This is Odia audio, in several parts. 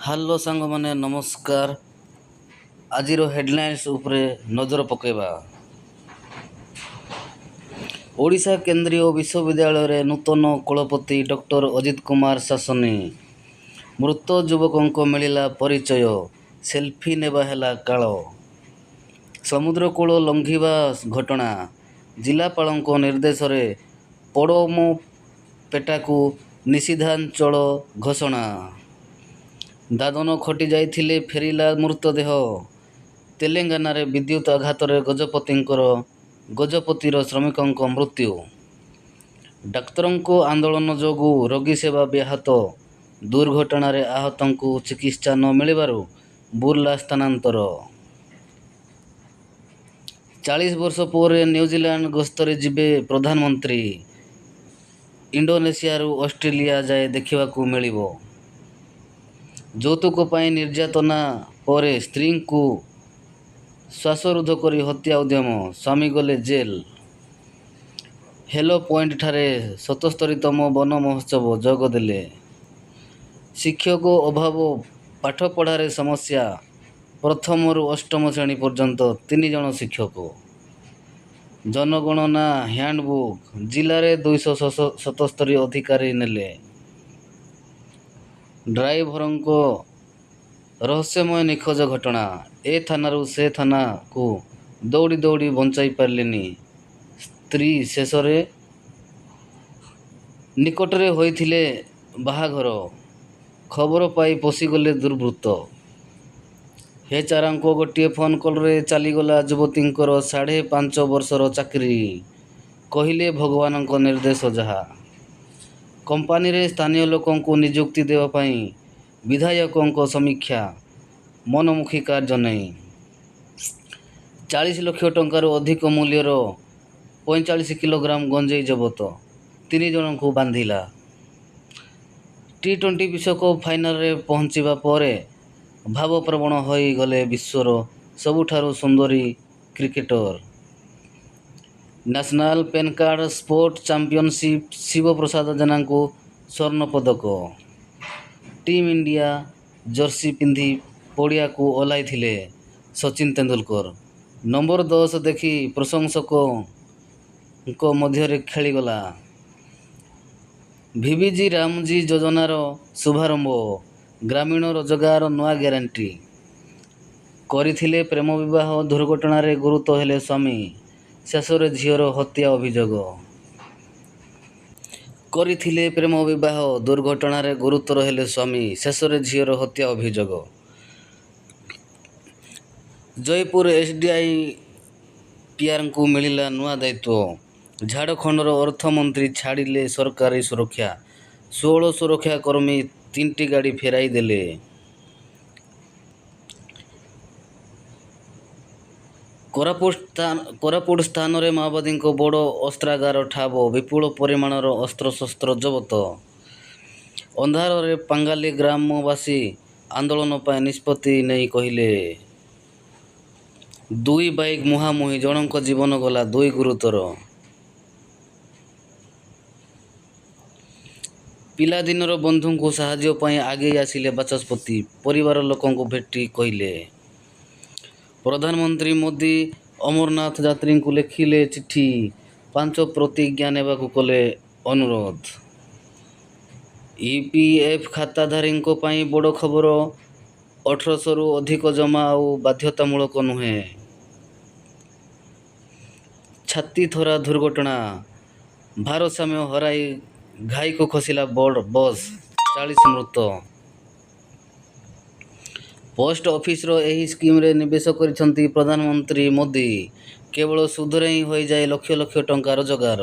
ହ୍ୟାଲୋ ସାଙ୍ଗମାନେ, ନମସ୍କାର। ଆଜିର ହେଡ଼ଲାଇନ୍ସ ଉପରେ ନଜର ପକାଇବା। ଓଡ଼ିଶା କେନ୍ଦ୍ରୀୟ ବିଶ୍ୱବିଦ୍ୟାଳୟରେ ନୂତନ କୁଳପତି ଡକ୍ଟର ଅଜିତ କୁମାର ଶାସନୀ। ମୃତ ଯୁବକଙ୍କ ମିଳିଲା ପରିଚୟ, ସେଲ୍ଫି ନେବା ହେଲା କାଳ। ସମୁଦ୍ରକୂଳ ଲଙ୍ଘିବା ଘଟଣା, ଜିଲ୍ଲାପାଳଙ୍କ ନିର୍ଦ୍ଦେଶରେ ପୋଡ଼ମପେଟାକୁ ନିଷିଦ୍ଧାଞ୍ଚଳ ଘୋଷଣା। ଦାଦନ ଖଟି ଯାଇଥିଲେ ଫେରିଲା ମୃତଦେହ। ତେଲେଙ୍ଗାନାରେ ବିଦ୍ୟୁତ୍ ଆଘାତରେ ଗଜପତିର ଶ୍ରମିକଙ୍କ ମୃତ୍ୟୁ। ଡାକ୍ତରଙ୍କ ଆନ୍ଦୋଳନ ଯୋଗୁଁ ରୋଗୀ ସେବା ବ୍ୟାହତ। ଦୁର୍ଘଟଣାରେ ଆହତଙ୍କୁ ଚିକିତ୍ସା ନ ମିଳିବାରୁ ବୁର୍ଲା ସ୍ଥାନାନ୍ତର। 40 ବର୍ଷ ପରେ ନ୍ୟୁଜିଲାଣ୍ଡ ଗସ୍ତରେ ଯିବେ ପ୍ରଧାନମନ୍ତ୍ରୀ। ଇଣ୍ଡୋନେସିଆରୁ ଅଷ୍ଟ୍ରେଲିଆ ଯାଏ ଦେଖିବାକୁ ମିଳିବ। ଯୌତୁକ ପାଇଁ ନିର୍ଯାତନା ପରେ ସ୍ତ୍ରୀଙ୍କୁ ଶ୍ୱାସରୁଦ୍ଧ କରି ହତ୍ୟା ଉଦ୍ୟମ, ସ୍ୱାମୀ ଗଲେ ଜେଲ୍। ହେଲୋ ପଏଣ୍ଟଠାରେ 77ତମ ବନ ମହୋତ୍ସବ ଯୋଗ ଦେଲେ। ଶିକ୍ଷକ ଅଭାବ, ପାଠପଢ଼ାରେ ସମସ୍ୟା। ପ୍ରଥମରୁ ଅଷ୍ଟମ ଶ୍ରେଣୀ ପର୍ଯ୍ୟନ୍ତ 3 ଜଣ ଶିକ୍ଷକ। ଜନଗଣନା ହ୍ୟାଣ୍ଡବୁକ୍, ଜିଲ୍ଲାରେ 277 ଅଧିକାରୀ ନେଲେ। ଡ୍ରାଇଭରଙ୍କ ରହସ୍ୟମୟ ନିଖୋଜ ଘଟଣା, ଏ ଥାନାରୁ ସେ ଥାନାକୁ ଦୌଡ଼ି ଦୌଡ଼ି ବଞ୍ଚାଇ ପାରିଲେନି ସ୍ତ୍ରୀ, ଶେଷରେ ନିକଟରେ ହୋଇଥିଲେ ବାହାଘର। ଖବର ପାଇ ପଶିଗଲେ ଦୁର୍ବୃତ୍ତ। ହେଚାରାଙ୍କ ଗୋଟିଏ ଫୋନ୍ କଲ୍ରେ ଚାଲିଗଲା ଯୁବତୀଙ୍କର 5.5 ବର୍ଷର ଚାକିରି। କହିଲେ ଭଗବାନଙ୍କ ନିର୍ଦ୍ଦେଶ ଯାହା। କମ୍ପାନୀରେ ସ୍ଥାନୀୟ ଲୋକଙ୍କୁ ନିଯୁକ୍ତି ଦେବା ପାଇଁ ବିଧାୟକଙ୍କ ସମୀକ୍ଷା, ମନମୁଖୀ କାର୍ଯ୍ୟ ନେଇ। 40 ଲକ୍ଷ ଟଙ୍କାରୁ ଅଧିକ ମୂଲ୍ୟର 45 କିଲୋଗ୍ରାମ ଗଞ୍ଜେଇ ଜବତ, 3 ଜଣଙ୍କୁ ବାନ୍ଧିଲା। ଟି20 ବିଶ୍ୱକପ୍ ଫାଇନାଲରେ ପହଞ୍ଚିବା ପରେ ଭାବପ୍ରବଣ ହୋଇଗଲେ ବିଶ୍ୱର ସବୁଠାରୁ ସୁନ୍ଦରୀ କ୍ରିକେଟର। ନ୍ୟାସନାଲ ପେନ୍କାର୍ଡ଼ ସ୍ପୋର୍ଟ ଚାମ୍ପିଅନସିପ୍ ଶିବପ୍ରସାଦ ଜେନାଙ୍କୁ ସ୍ୱର୍ଣ୍ଣପଦକ। ଟିମ୍ ଇଣ୍ଡିଆ ଜର୍ସି ପିନ୍ଧି ପଡ଼ିଆକୁ ଓହ୍ଲାଇଥିଲେ ସଚିନ ତେନ୍ଦୁଲକର। ନମ୍ବର 10 ଦେଖି ପ୍ରଶଂସକଙ୍କ ମଧ୍ୟରେ ଖେଳିଗଲା। ଭିବିଜି ରାମଜୀ ଯୋଜନାର ଶୁଭାରମ୍ଭ, ଗ୍ରାମୀଣ ରୋଜଗାର ନୂଆ ଗ୍ୟାରେଣ୍ଟି। କରିଥିଲେ ପ୍ରେମ ବିବାହ, ଦୁର୍ଘଟଣାରେ ଗୁରୁତର ହେଲେ ସ୍ୱାମୀ, ଶେଷରେ ଝିଅର ହତ୍ୟା ଅଭିଯୋଗ। କରିଥିଲେ ପ୍ରେମ ବିବାହ, ଦୁର୍ଘଟଣାରେ ଗୁରୁତର ହେଲେ ସ୍ୱାମୀ, ଶେଷରେ ଝିଅର ହତ୍ୟା ଅଭିଯୋଗ। ଜୟପୁର ଏସ୍ଡିପିଆର୍ଙ୍କୁ ମିଳିଲା ନୂଆ ଦାୟିତ୍ୱ। ଝାଡ଼ଖଣ୍ଡର ଅର୍ଥମନ୍ତ୍ରୀ ଛାଡ଼ିଲେ ସରକାରୀ ସୁରକ୍ଷା। 16 ସୁରକ୍ଷା କର୍ମୀ 3ଟି ଗାଡ଼ି ଫେରାଇ ଦେଲେ। କୋରାପୁଟ ସ୍ଥାନରେ ମାଓବାଦୀଙ୍କ ବଡ଼ ଅସ୍ତ୍ରାଗାର ଠାବ, ବିପୁଳ ପରିମାଣର ଅସ୍ତ୍ରଶସ୍ତ୍ର ଜବତ। ଅନ୍ଧାରରେ ପାଙ୍ଗାଲି ଗ୍ରାମବାସୀ ଆନ୍ଦୋଳନ ପାଇଁ ନିଷ୍ପତ୍ତି ନେଇ କହିଲେ। 2 ବାଇକ୍ ମୁହାଁମୁହିଁ, ଜଣଙ୍କ ଜୀବନ ଗଲା, 2 ଗୁରୁତର। ପିଲାଦିନର ବନ୍ଧୁଙ୍କୁ ସାହାଯ୍ୟ ପାଇଁ ଆଗେଇ ଆସିଲେ ବାଚସ୍ପତି। ପରିବାର ଲୋକଙ୍କୁ ଭେଟି କହିଲେ। ପ୍ରଧାନମନ୍ତ୍ରୀ ମୋଦି ଅମରନାଥ ଯାତ୍ରୀଙ୍କୁ ଲେଖିଲେ ଚିଠି, 5 ପ୍ରତିଜ୍ଞା ନେବାକୁ କଲେ ଅନୁରୋଧ। ଇପିଏଫ୍ ଖାତାଧାରୀଙ୍କ ପାଇଁ ବଡ଼ ଖବର, 1800ରୁ ଅଧିକ ଜମା ଆଉ ବାଧ୍ୟତାମୂଳକ ନୁହେଁ। ଛାତିଥରା ଦୁର୍ଘଟଣା, ଭାରସାମ୍ୟ ହରାଇ ଘାଇକୁ ଖସିଲା ବସ୍, 40 ମୃତ। ପୋଷ୍ଟ ଅଫିସର ଏହି ସ୍କିମରେ ନିବେଶ କରିଛନ୍ତି ପ୍ରଧାନମନ୍ତ୍ରୀ ମୋଦି। କେବଳ ସୁଧରେ ହିଁ ହୋଇଯାଏ ଲକ୍ଷ ଲକ୍ଷ ଟଙ୍କା ରୋଜଗାର।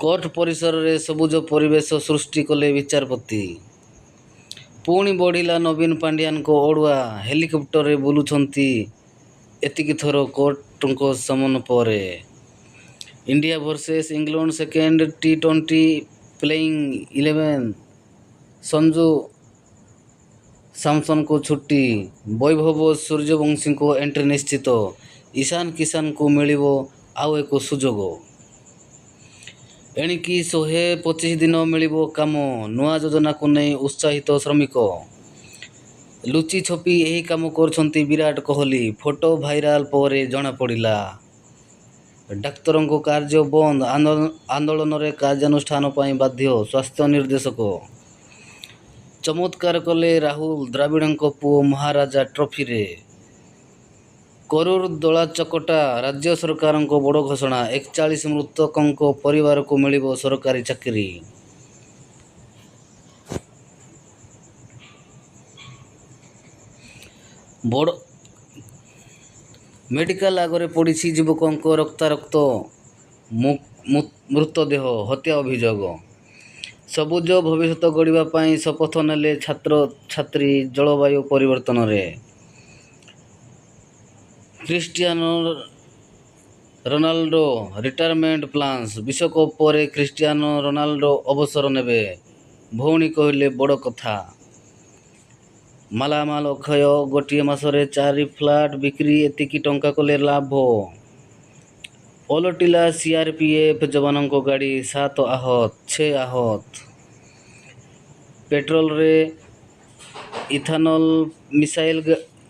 କୋର୍ଟ ପରିସରରେ ସବୁଜ ପରିବେଶ ସୃଷ୍ଟି କଲେ ବିଚାରପତି। ପୁଣି ବଢ଼ିଲା ନବୀନ ପାଣ୍ଡିଆନଙ୍କ ଅଡ଼ୁଆ, ହେଲିକପ୍ଟରରେ ବୁଲୁଛନ୍ତି ଏତିକି ଥର କୋର୍ଟଙ୍କ ସମନ ପରେ। ଇଣ୍ଡିଆ ଭର୍ସେସ୍ ଇଂଲଣ୍ଡ ସେକେଣ୍ଡ ଟି20 ପ୍ଲେଇଂ 11, ସଞ୍ଜୁ ସାମସନଙ୍କୁ ଛୁଟି, ବୈଭବ ସୂର୍ଯ୍ୟବଂଶୀଙ୍କ ଏଣ୍ଟ୍ରି ନିଶ୍ଚିତ। ଇଶାନ କିଶାନଙ୍କୁ ମିଳିବ ଆଉ ଏକ ସୁଯୋଗ। ଏଣିକି 125 ଦିନ ମିଳିବ କାମ, ନୂଆ ଯୋଜନାକୁ ନେଇ ଉତ୍ସାହିତ ଶ୍ରମିକ। ଲୁଚି ଛପି ଏହି କାମ କରୁଛନ୍ତି ବିରାଟ କୋହଲି। ଫଟୋ ଭାଇରାଲ ପରେ ଜଣାପଡ଼ିଲା ଡାକ୍ତରଙ୍କ କାର୍ଯ୍ୟ ବନ୍ଦ। ଆନ୍ଦୋଳନରେ କାର୍ଯ୍ୟାନୁଷ୍ଠାନ ପାଇଁ ବାଧ୍ୟ ସ୍ୱାସ୍ଥ୍ୟ ନିର୍ଦ୍ଦେଶକ। ଚମତ୍କାର କଲେ ରାହୁଲ ଦ୍ରାବିଡ଼ଙ୍କ ପୁଅ ମହାରାଜା ଟ୍ରଫିରେ। କରୂର ଦଳାଚକଟା ରାଜ୍ୟ ସରକାରଙ୍କ ବଡ଼ ଘୋଷଣା। 41 ମୃତକଙ୍କ ପରିବାରକୁ ମିଳିବ ସରକାରୀ ଚାକିରି। ବଡ଼ ମେଡିକାଲ ଆଗରେ ପଡ଼ିଛି ଯୁବକଙ୍କ ରକ୍ତାରକ୍ତ ମୃତଦେହ। ହତ୍ୟା ଅଭିଯୋଗ। ସବୁଜ ଭବିଷ୍ୟତ ଗଢ଼ିବା ପାଇଁ ଶପଥ ନେଲେ ଛାତ୍ରଛାତ୍ରୀ। ଜଳବାୟୁ ପରିବର୍ତ୍ତନରେ କ୍ରିଷ୍ଟିଆନୋ ରୋନାଲ୍ଡୋ ରିଟାୟାରମେଣ୍ଟ ପ୍ଲାନ୍ସ। ବିଶ୍ୱକପ୍ ପରେ କ୍ରିଷ୍ଟିଆନୋ ରୋନାଲ୍ଡୋ ଅବସର ନେବେ। ଭଉଣୀ କହିଲେ ବଡ଼ କଥା। ମାଲାମାଲ ଅକ୍ଷୟ। ଗୋଟିଏ ମାସରେ 4 ଫ୍ଲାଟ୍ ବିକ୍ରି। ଏତିକି ଟଙ୍କା କଲେ ଲାଭ। ଓଲଟିଲା ସିଆର୍ପିଏଫ୍ ଯବାନଙ୍କ ଗାଡ଼ି। 7 ଆହତ 6 ଆହତ। ପେଟ୍ରୋଲରେ ଇଥାନଲ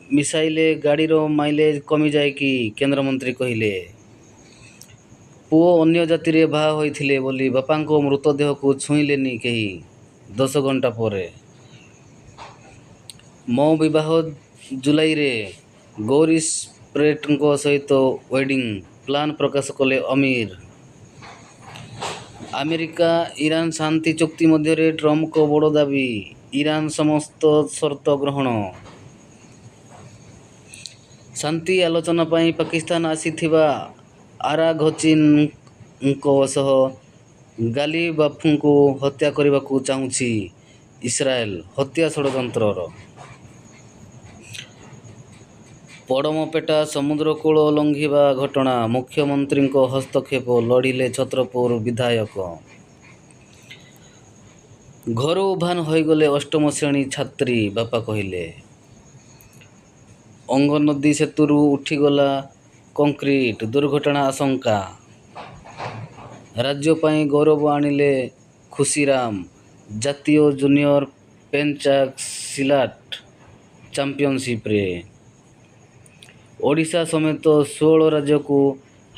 ମିଶାଇଲେ ଗାଡ଼ିର ମାଇଲେଜ କମିଯାଏ କି? କେନ୍ଦ୍ରମନ୍ତ୍ରୀ କହିଲେ। ପୁଅ ଅନ୍ୟ ଜାତିରେ ବାହା ହୋଇଥିଲେ ବୋଲି ବାପାଙ୍କ ମୃତଦେହକୁ ଛୁଇଁଲେନି କେହି। 10 ଘଣ୍ଟା ପରେ ମୋ ବିବାହ ଜୁଲାଇରେ। ଗୌରୀ ସ୍ପ୍ରେଟ୍ଙ୍କ ସହିତ ୱେଡିଂ ପ୍ଲାନ୍ ପ୍ରକାଶ କଲେ ଆମୀର। ଆମେରିକା ଇରାନ ଶାନ୍ତି ଚୁକ୍ତି ମଧ୍ୟରେ ଟ୍ରମ୍ପଙ୍କ ବଡ଼ ଦାବି। ଇରାନ ସମସ୍ତ ସର୍ତ୍ତ ଗ୍ରହଣ। ଶାନ୍ତି ଆଲୋଚନା ପାଇଁ ପାକିସ୍ତାନ ଆସିଥିବା ଆରାଘଚିଙ୍କ ସହ ଗାଲିବାଫଙ୍କୁ ହତ୍ୟା କରିବାକୁ ଚାହୁଁଛି ଇସ୍ରାଏଲ। ହତ୍ୟା ଷଡ଼ଯନ୍ତ୍ରର ପଡ଼ମପେଟା ସମୁଦ୍ରକୂଳ ଲଙ୍ଘିବା ଘଟଣା। ମୁଖ୍ୟମନ୍ତ୍ରୀଙ୍କ ହସ୍ତକ୍ଷେପ। ଲଢ଼ିଲେ ଛତ୍ରପୁର ବିଧାୟକ। ଘରୁ ଉଭାନ ହୋଇଗଲେ ଅଷ୍ଟମ ଶ୍ରେଣୀ ଛାତ୍ରୀ। ବାପା କହିଲେ। ଅଙ୍ଗନଦୀ ସେତୁରୁ ଉଠିଗଲା କଂକ୍ରିଟ। ଦୁର୍ଘଟଣା ଆଶଙ୍କା। ରାଜ୍ୟ ପାଇଁ ଗୌରବ ଆଣିଲେ ଖୁସିରାମ। ଜାତୀୟ ଜୁନିୟର ପେନଚାକ ସିଲାଟ ଚାମ୍ପିଅନସିପ୍ରେ ଓଡ଼ିଶା ସମେତ 16 ରାଜ୍ୟକୁ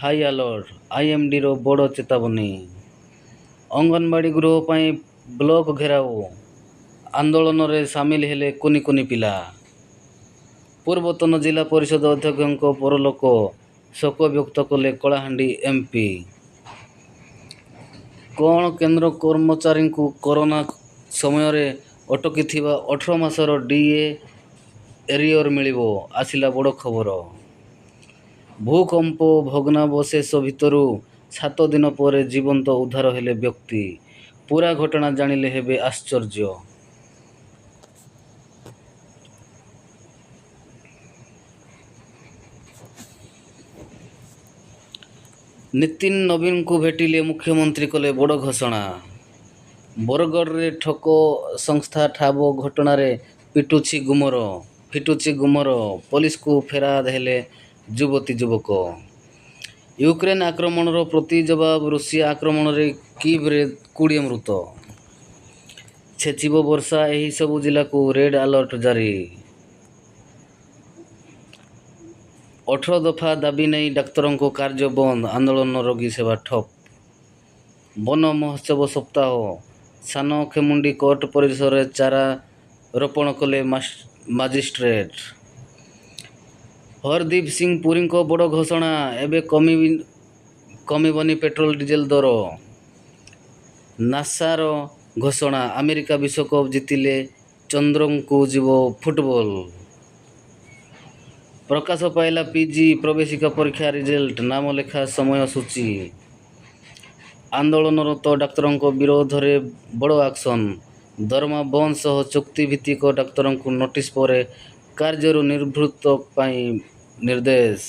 ହାଇ ଆଲର୍ଟ। ଆଇଏମ୍ଡିର ବଡ଼ ଚେତାବନୀ। ଅଙ୍ଗନବାଡ଼ି ଗୃହ ପାଇଁ ବ୍ଲକ ଘେରାଉ। ଆନ୍ଦୋଳନରେ ସାମିଲ ହେଲେ କୁନି କୁନି ପିଲା। ପୂର୍ବତନ ଜିଲ୍ଲା ପରିଷଦ ଅଧ୍ୟକ୍ଷଙ୍କ ପରଲୋକ। ଶୋକ ବ୍ୟକ୍ତ କଲେ କଳାହାଣ୍ଡି ଏମ୍ପି। କ'ଣ କେନ୍ଦ୍ର କର୍ମଚାରୀଙ୍କୁ କରୋନା ସମୟରେ ଅଟକିଥିବା 18 ମାସର ଡିଏ ଏରିୟର ମିଳିବ? ଆସିଲା ବଡ଼ ଖବର। ଭୂକମ୍ପ ଭଗ୍ନାବଶେଷ ଭିତରୁ 7 ଦିନ ପରେ ଜୀବନ୍ତ ଉଦ୍ଧାର ହେଲେ ବ୍ୟକ୍ତି। ପୂରା ଘଟଣା ଜାଣିଲେ ହେବେ ଆଶ୍ଚର୍ଯ୍ୟ। ନିତିନ ନବୀନଙ୍କୁ ଭେଟିଲେ ମୁଖ୍ୟମନ୍ତ୍ରୀ କଲେ ବଡ଼ ଘୋଷଣା। ବରଗଡ଼ରେ ଠକ ସଂସ୍ଥା ଠାବ ଘଟଣାରେ ଫିଟୁଛି ଗୁମର। ପୋଲିସକୁ ଫେରାଦ ହେଲେ ଯୁବତୀ ଯୁବକ। ୟୁକ୍ରେନ ଆକ୍ରମଣର ପ୍ରତି ଜବାବ। ରୁଷିଆ ଆକ୍ରମଣରେ କିଭ୍ରେ 20 ମୃତ। ଛେଚିବ ବର୍ଷା। ଏହି ସବୁ ଜିଲ୍ଲାକୁ ରେଡ୍ ଆଲର୍ଟ ଜାରି। 18 ଦଫା ଦାବି ନେଇ ଡାକ୍ତରଙ୍କ କାର୍ଯ୍ୟ ବନ୍ଦ। ଆନ୍ଦୋଳନ ରୋଗୀ ସେବା ଠପ୍। ବନ ମହୋତ୍ସବ ସପ୍ତାହ। ସାନଖେମୁଣ୍ଡି କୋର୍ଟ ପରିସରରେ ଚାରା ରୋପଣ କଲେ ମାଜିଷ୍ଟ୍ରେଟ। ହରଦୀପ ସିଂ ପୁରୀଙ୍କ ବଡ଼ ଘୋଷଣା। ଏବେ କମିବନି ପେଟ୍ରୋଲ ଡିଜେଲ ଦର। ନାସାର ଘୋଷଣା। ଆମେରିକା ବିଶ୍ୱକପ୍ ଜିତିଲେ ଚନ୍ଦ୍ରକୁ ଯିବ ଫୁଟବଲ। ପ୍ରକାଶ ପାଇଲା ପିଜି ପ୍ରବେଶିକା ପରୀକ୍ଷା ରିଜଲ୍ଟ। ନାମଲେଖା ସମୟସୂଚୀ। ଆନ୍ଦୋଳନରତ ଡାକ୍ତରଙ୍କ ବିରୋଧରେ ବଡ଼ ଆକ୍ସନ। ଦରମା ବନ୍ଦ ସହ ଚୁକ୍ତିଭିତ୍ତିକ ଡାକ୍ତରଙ୍କୁ ନୋଟିସ ପରେ କାର୍ଯ୍ୟରୁ ନିବୃତ୍ତ ପାଇଁ ନିର୍ଦ୍ଦେଶ।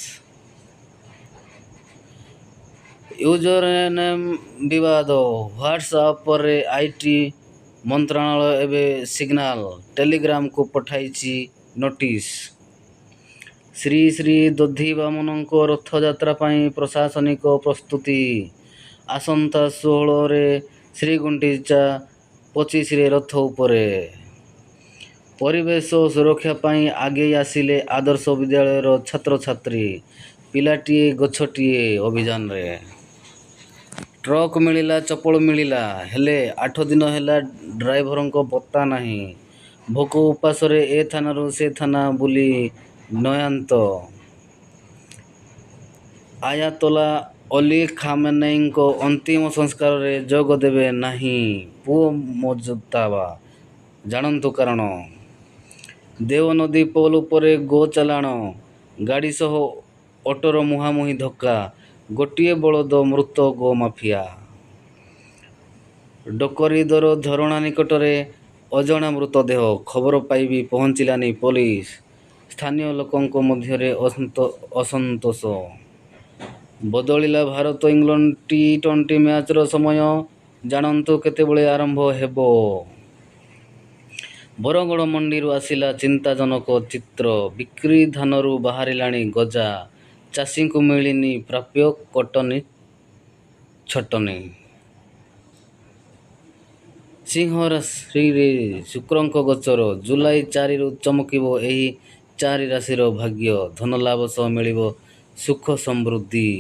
ୟୁଜରନେମ୍ ବିବାଦ। ହ୍ୱାଟ୍ସଆପରେ ଆଇଟି ମନ୍ତ୍ରଣାଳୟ ଏବେ ସିଗ୍ନାଲ ଟେଲିଗ୍ରାମକୁ ପଠାଇଛି ନୋଟିସ। ଶ୍ରୀ ଶ୍ରୀ ଦଧିବାମନଙ୍କ ରଥଯାତ୍ରା ପାଇଁ ପ୍ରଶାସନିକ ପ୍ରସ୍ତୁତି। ଆସନ୍ତା 16ରେ ଶ୍ରୀଗୁଣ୍ଡିଚା, 25ରେ ରଥ ଉପରେ। ପରିବେଶ ସୁରକ୍ଷା ପାଇଁ ଆଗେଇ ଆସିଲେ ଆଦର୍ଶ ବିଦ୍ୟାଳୟର ଛାତ୍ରଛାତ୍ରୀ। ପିଲାଟିଏ ଗଛଟିଏ ଅଭିଯାନରେ। ଟ୍ରକ୍ ମିଳିଲା, ଚପଳ ମିଳିଲା, ହେଲେ 8 ଦିନ ହେଲା ଡ୍ରାଇଭରଙ୍କ ପତ୍ତା ନାହିଁ। ଭୋକ ଉପାସରେ ଏ ଥାନାରୁ ସେ ଥାନା ବୁଲି ନୟାନ୍ତ। ଆୟାତୋଲା ଅଲି ଖାମେନେଇଙ୍କ ଅନ୍ତିମ ସଂସ୍କାରରେ ଯୋଗ ଦେବେ ନାହିଁ ପୁଅ ମୋଜତାବା। ଜାଣନ୍ତୁ କାରଣ। ଦେଓନଦୀ ପୋଲ ଉପରେ ଗୋ ଚାଲାଣ। ଗାଡ଼ି ସହ ଅଟୋର ମୁହାଁମୁହିଁ ଧକ୍କା। ଗୋଟିଏ ବଳଦ ମୃତ ଗୋ ମାଫିଆ। ଡକରୀ ଦର ଝରଣା ନିକଟରେ ଅଜଣା ମୃତଦେହ। ଖବର ପାଇ ବି ପହଞ୍ଚିଲାନି ପୋଲିସ। ସ୍ଥାନୀୟ ଲୋକଙ୍କ ମଧ୍ୟରେ ଅସନ୍ତୋଷ। ବଦଳିଲା ଭାରତ ଇଂଲଣ୍ଡ ଟି-20 ମ୍ୟାଚର ସମୟ। ଜାଣନ୍ତୁ କେତେବେଳେ ଆରମ୍ଭ ହେବ। ବରଗଡ଼ ମଣ୍ଡିରୁ ଆସିଲା ଚିନ୍ତାଜନକ ଚିତ୍ର। ବିକ୍ରି ଧାନରୁ ବାହାରିଲାଣି ଗଜା। ଚାଷୀଙ୍କୁ ମିଳିନି ପ୍ରାପ୍ୟ କଟନୀ ଛଟନୀ। ସିଂହ ରାଶିରେ ଶୁକ୍ରଙ୍କ ଗୋଚର। ଜୁଲାଇ 4ରୁ ଚମକିବ ଏହି 4 ରାଶିର ଭାଗ୍ୟ। ଧନଲାଭ ସହ ମିଳିବ ସୁଖ ସମୃଦ୍ଧି।